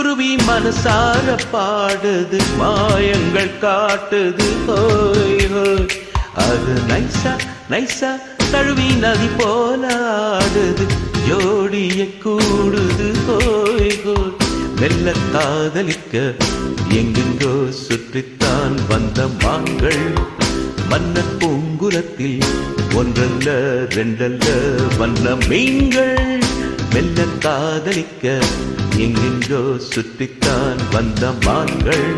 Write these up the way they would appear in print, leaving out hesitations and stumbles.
குருவி மனசார பாடுது மாயங்கள் காட்டுது ஹோய் ஹோய் அது நைசா நைசா தழுவி நதி போல ஆடுது ஜோடிய கூடுது ஹோய் ஹோய் மெல்ல காதலிக்க எங்கெங்கோ சுற்றித்தான் வந்த மான்கள் மன்ன பூங்குலத்தில் ஒன்றல்ல ரெண்டல்ல வண்ண மீன்கள் மெல்ல காதலிக்க எங்கெங்கோ சுற்றித்தான் வந்த மான்கள்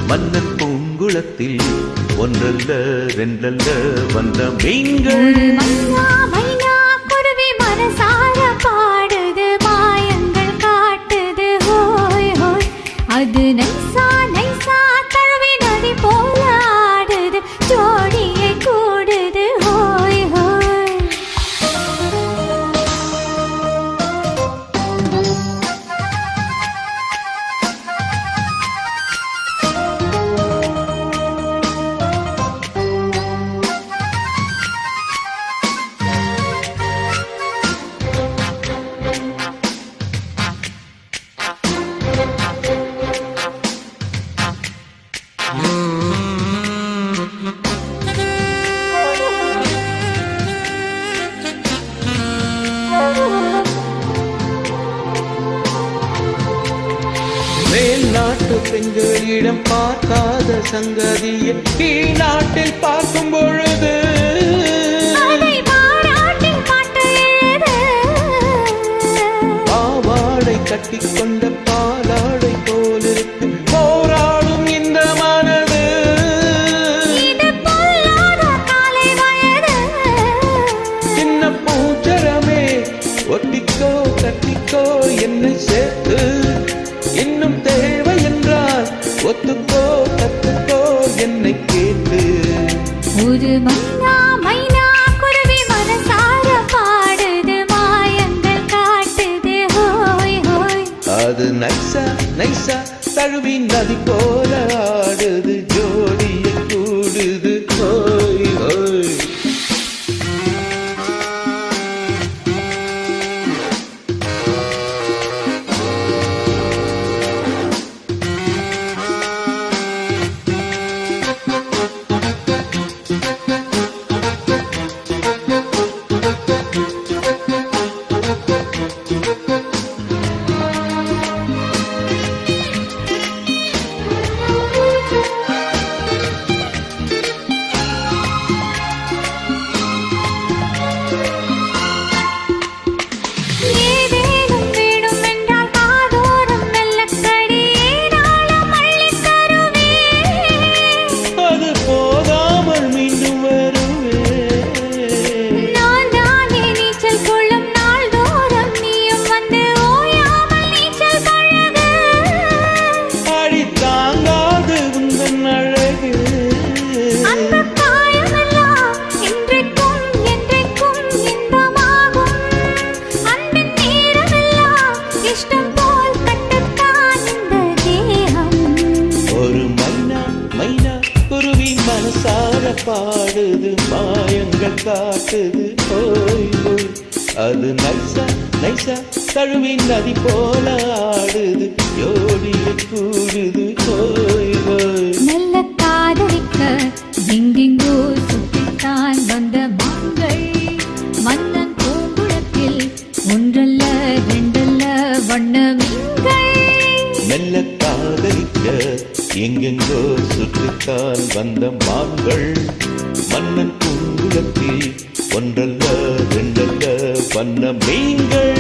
மன்னன் பூங்குளத்தில் ஒன்றல்ல ரெண்டல்ல வந்த மீன்கள் குருவி மனசார பாடுது மாயங்கள் காட்டுது ஹோய் ஹோய் அது நைசா நைசா தழுவி நதி போல ஆடுது ஜோடியை கூடுது ஹோய் ஹோய் மேல்நாட்டு பெண்களிடம் பார்க்காத சங்கதியை கீழ்நாட்டில் பார்க்கும் பொழுது பாவாடை கட்டிக்கொண்ட பாலாடை போலிருக்கு போராடும் இந்த மனது சின்ன பூச்சரமே ஒட்டிக்கோ கட்டிக்கோ என்னை சேர்த்து இன்னும் தேவை என்றால் ஒத்துக்கோ கத்துக்கோ என்னை கேட்டு ஒரு மைனா மைனா குருவி மனசார பாடுது மாயங்கள் காட்டுது ஹோய் ஹோய் அது நைசா நைசா தழுவி நதி போல ஆடுது ஜோடிய கூடுது ஹோய் ஹோய் மனசார பாடுது மாயங்கள் காட்டுது ஹோய் ஹோய் அது நைசா நைசா தழுவி நதி போல ஆடுது ஜோடிய கூடுது ஹோய் ஹோய் நல்ல காதலிக்க எங்கெங்கோ சுற்றித்தான் வந்த மான்கள் மன்னன் பூங்குளத்தில் ஒன்றல்ல ரெண்டல்ல வண்ண மீன்கள் மெல்ல காதலிக்க எங்கெங்கோ சுற்றித்தான் வந்த மான்கள் மன்னன் பூங்குளத்தில் ஒன்றல்ல ரெண்டல்ல வண்ண மீன்கள்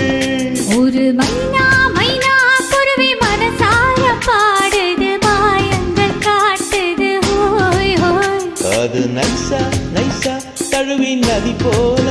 ஒரு மைனா மைனா குருவி மனசார பாடுது மாயங்கள் காட்டுது ஹோய் ஹோய் அது நைசா நைசா தழுவி நதி போல